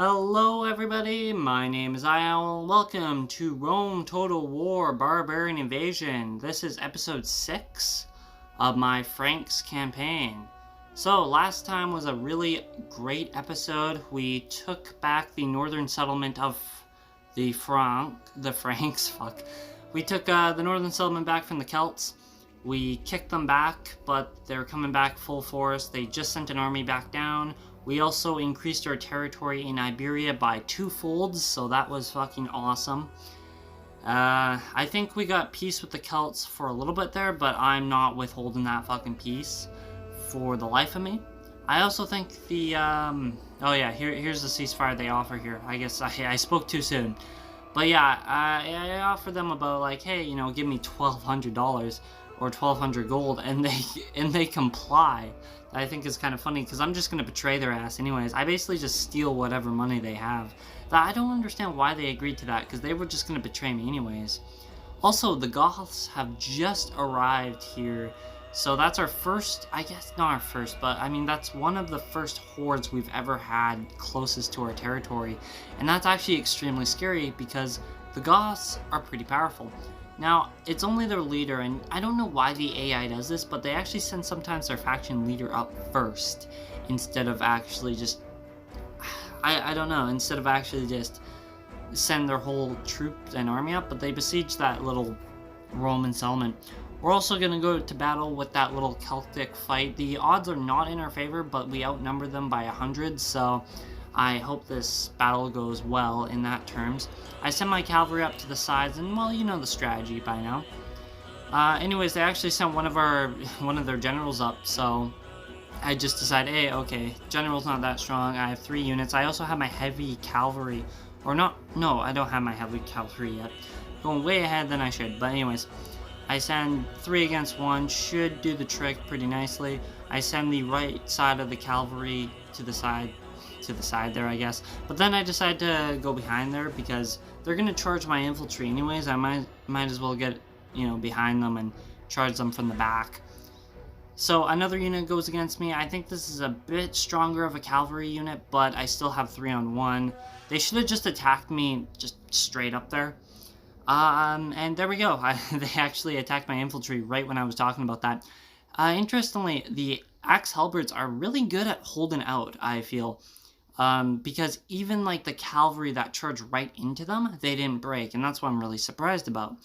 Hello everybody, my name is Ial. Welcome to Rome Total War Barbarian Invasion. This is episode 6 of my Franks campaign. So last time was a really great episode. We took back the northern settlement of the Franks, fuck. We took the northern settlement back from the Celts. We kicked them back, but they're coming back full force. They just sent an army back down. We also increased our territory in Iberia by 2 folds, so that was fucking awesome. I think we got peace with the Celts for a little bit there, but I'm not withholding that fucking peace for the life of me. I also think the, oh yeah, here's the ceasefire they offer here. I guess I spoke too soon. But yeah, I offered them about like, hey, you know, give me $1,200 or 1,200 gold, and they comply. I think is kind of funny because I'm just gonna betray their ass anyways. I basically just steal whatever money they have. I don't understand why they agreed to that because they were just gonna betray me anyways. Also, the Goths have just arrived here, so that's our first, I guess not our first, but I mean that's one of the first hordes we've ever had closest to our territory, and that's actually extremely scary because the Goths are pretty powerful. Now, it's only their leader, and I don't know why the AI does this, but they actually send sometimes their faction leader up first, instead of actually just, I don't know, instead of actually just send their whole troops and army up, but they besiege that little Roman settlement. We're also going to go to battle with that little Celtic fight. The odds are not in our favor, but we outnumber them by 100, so I hope this battle goes well in that terms. I send my cavalry up to the sides, and well, you know the strategy by now. Anyways, they actually sent one of their generals up, so I just decided, hey, okay, general's not that strong. I have 3 units. I also have my heavy cavalry, or not, no, I don't have my heavy cavalry yet. Going way ahead than I should, but anyways. I send 3 against 1, should do the trick pretty nicely. I send the right side of the cavalry to the side there, I guess. But then I decide to go behind there because they're gonna charge my infantry anyways. I might as well get, you know, behind them and charge them from the back. So another unit goes against me. I think this is a bit stronger of a cavalry unit, but I still have 3 on 1. They should have just attacked me just straight up there. And there we go. They actually attacked my infantry right when I was talking about that. Interestingly, the axe halberds are really good at holding out, I feel. Because even like the cavalry that charged right into them, they didn't break, and that's what I'm really surprised about.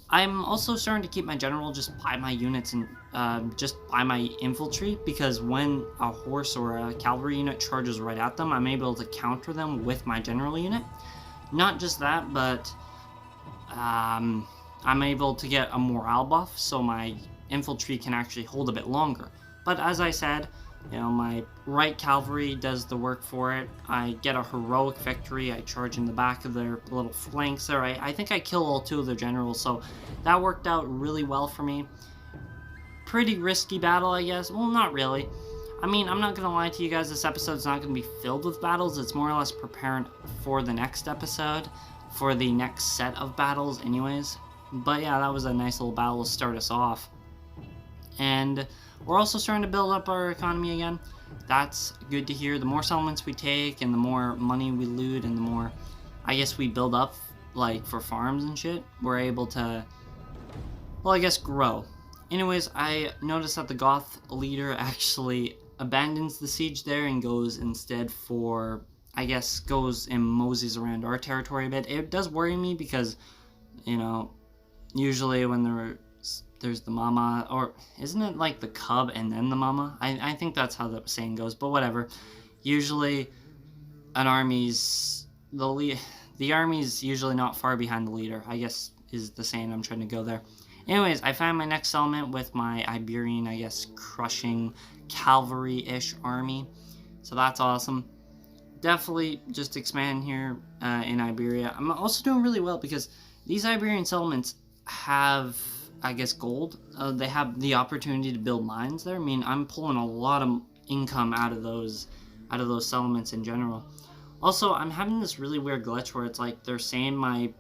I'm also starting to keep my general just by my units and just by my infantry, because when a horse or a cavalry unit charges right at them, I'm able to counter them with my general unit. Not just that, but I'm able to get a morale buff, so my infantry can actually hold a bit longer. But as I said, you know, my right cavalry does the work for it. I get a heroic victory. I charge in the back of their little flanks there. I think I kill all 2 of their generals, so that worked out really well for me. Pretty risky battle, I guess. Well, not really. I mean, I'm not going to lie to you guys, this episode's not going to be filled with battles. It's more or less preparing for the next episode, for the next set of battles anyways. But yeah, that was a nice little battle to start us off. And we're also starting to build up our economy again. That's good to hear. The more settlements we take and the more money we loot and the more, I guess, we build up, like, for farms and shit, we're able to, well, I guess, grow. Anyways, I noticed that the Goth leader actually abandons the siege there and goes instead for, I guess, goes and moseys around our territory a bit. It does worry me because, you know, usually when there's the mama, or isn't it like the cub and then the mama? I think that's how the saying goes, but whatever. Usually an army's, the army's usually not far behind the leader, I guess is the saying I'm trying to go there. Anyways, I found my next settlement with my Iberian, I guess, crushing cavalry-ish army. So that's awesome. Definitely just expand here in Iberia. I'm also doing really well because these Iberian settlements have, I guess, gold. They have the opportunity to build mines there. I mean, I'm pulling a lot of income out of those settlements in general. Also, I'm having this really weird glitch where it's like they're saying my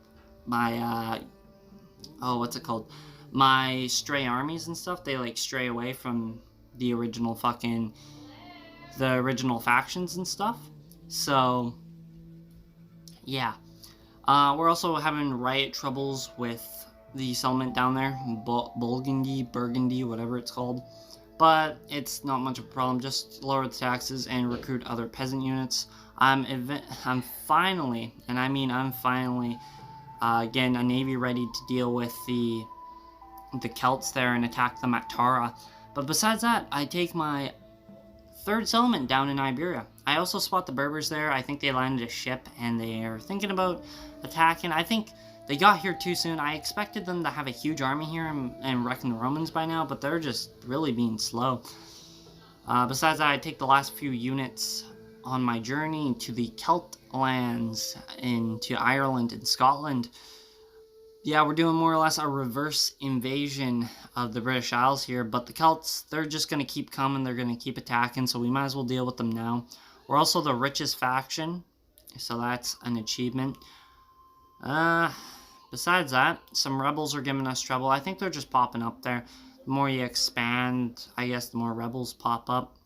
oh, what's it called? My stray armies and stuff, they like stray away from the original factions and stuff. So yeah. We're also having riot troubles with the settlement down there, Burgundy, whatever it's called. But it's not much of a problem. Just lower the taxes and recruit other peasant units. I'm finally, and I mean I'm finally, getting a navy ready to deal with the Celts there and attack them at Tara. But besides that, I take my third settlement down in Iberia. I also spot the Berbers there. I think they landed a ship and they are thinking about attacking. I think they got here too soon. I expected them to have a huge army here and wrecking the Romans by now, but they're just really being slow. Besides that, I take the last few units on my journey to the Celt lands, into Ireland and Scotland. Yeah, we're doing more or less a reverse invasion of the British Isles here, but the Celts, they're just going to keep coming, they're going to keep attacking, so we might as well deal with them now. We're also the richest faction, so that's an achievement. Besides that, some rebels are giving us trouble. I think they're just popping up there. The more you expand, I guess the more rebels pop up.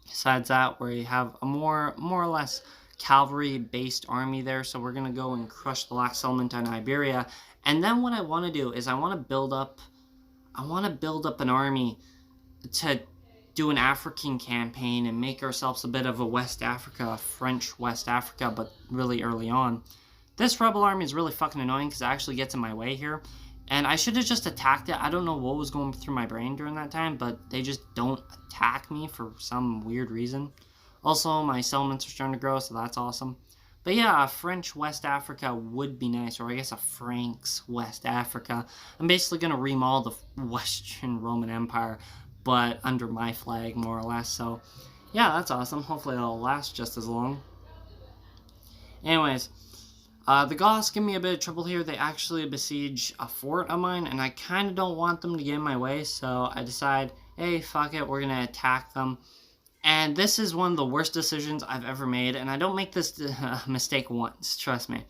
Besides that, we have a more or less cavalry-based army there, so we're going to go and crush the last settlement in Iberia. And then what I want to do is I want to build up an army to do an African campaign and make ourselves a bit of a West Africa, French West Africa, but really early on. This rebel army is really fucking annoying because it actually gets in my way here. And I should have just attacked it. I don't know what was going through my brain during that time, but they just don't attack me for some weird reason. Also, my settlements are starting to grow, so that's awesome. But yeah, a French West Africa would be nice, or I guess a Franks West Africa. I'm basically going to remodel the Western Roman Empire, but under my flag, more or less. So yeah, that's awesome. Hopefully it'll last just as long. Anyways, the Goths give me a bit of trouble here. They actually besiege a fort of mine, and I kind of don't want them to get in my way, so I decide, hey, fuck it, we're going to attack them. And this is one of the worst decisions I've ever made, and I don't make this mistake once, trust me.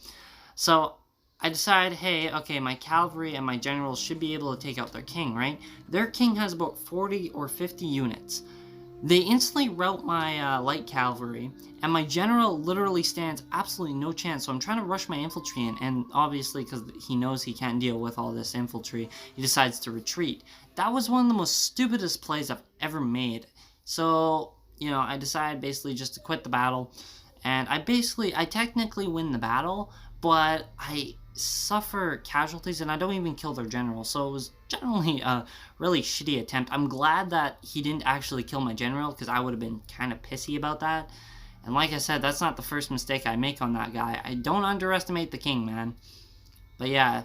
So I decide, hey, okay, my cavalry and my generals should be able to take out their king, right? Their king has about 40 or 50 units. They instantly rout my light cavalry, and my general literally stands absolutely no chance, so I'm trying to rush my infantry in, and obviously, because he knows he can't deal with all this infantry, he decides to retreat. That was one of the most stupidest plays I've ever made. So, you know, I decide basically just to quit the battle, and I technically win the battle, but I suffer casualties, and I don't even kill their general, so it was generally a really shitty attempt. I'm glad that he didn't actually kill my general, because I would have been kind of pissy about that. And like I said, that's not the first mistake I make on that guy. I don't underestimate the king, man. But yeah,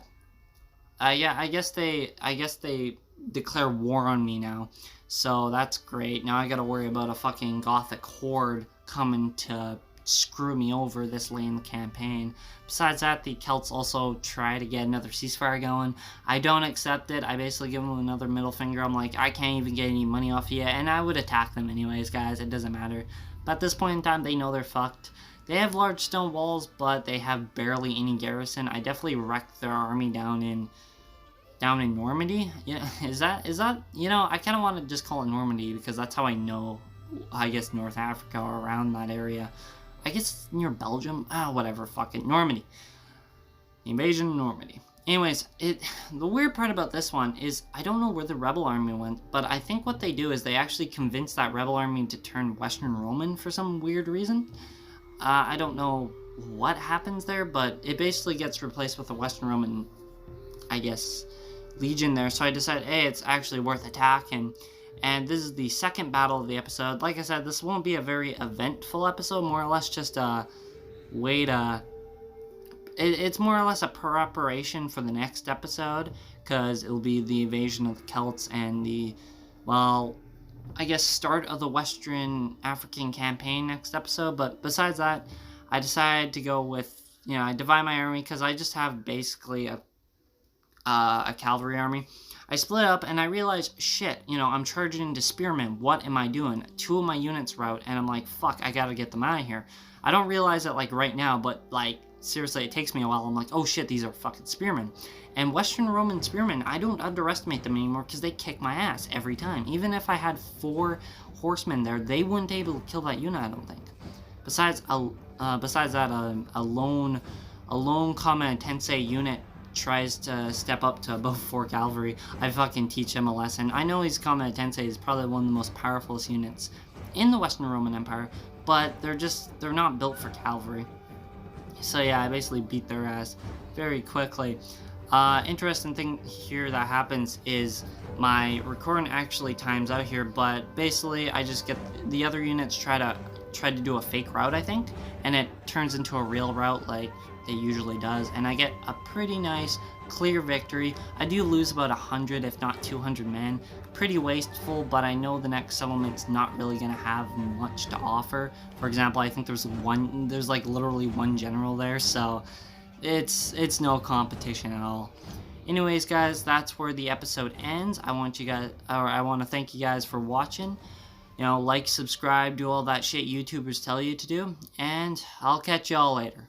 I guess they declare war on me now, so that's great. Now I gotta worry about a fucking Gothic horde coming to screw me over this lame campaign. Besides that, the Celts also try to get another ceasefire going. I don't accept it. I basically give them another middle finger. I'm like, I can't even get any money off you, and I would attack them anyways, guys. It doesn't matter. But at this point in time, they know they're fucked. They have large stone walls, but they have barely any garrison. I definitely wrecked their army down in Normandy. Yeah, is that you know, I kind of want to just call it Normandy because that's how I know, I guess, North Africa or around that area. I guess near Belgium. Whatever, fuck it. Normandy. Invasion of Normandy. Anyways, the weird part about this one is I don't know where the rebel army went, but I think what they do is they actually convince that rebel army to turn Western Roman for some weird reason. I don't know what happens there, but it basically gets replaced with a Western Roman, I guess, legion there. So I decided, hey, it's actually worth attacking. And this is the second battle of the episode. Like I said, this won't be a very eventful episode, more or less just a way to... It's more or less a preparation for the next episode, because it'll be the invasion of the Celts and the, well, I guess start of the Western African campaign next episode. But besides that, I decided to go with, you know, I divide my army because I just have basically a cavalry army. I split up and I realized, shit, you know, I'm charging into spearmen. What am I doing? 2 of my units rout, and I'm like, fuck, I gotta get them out of here. I don't realize it, like, right now, but, like, seriously, it takes me a while. I'm like, oh shit, these are fucking spearmen. And Western Roman spearmen, I don't underestimate them anymore because they kick my ass every time. Even if I had 4 horsemen there, they wouldn't be able to kill that unit, I don't think. Besides that, a lone Kama Tensei unit tries to step up to above 4 cavalry. I fucking teach him a lesson. I know he's Kama Tensei is probably one of the most powerful units in the Western Roman Empire, but they're not built for cavalry. So yeah, I basically beat their ass very quickly. Interesting thing here that happens is my recording actually times out here, but basically I just get the other units try to do a fake route, I think, and it turns into a real route like it usually does, and I get a pretty nice clear victory. I do lose about 100 if not 200 men, pretty wasteful, but I know the next settlement's not really gonna have much to offer. For example, I think there's like literally one general there, so it's no competition at all. Anyways, guys, that's where the episode ends. I want to thank you guys for watching. You know, like, subscribe, do all that shit YouTubers tell you to do, and I'll catch y'all later.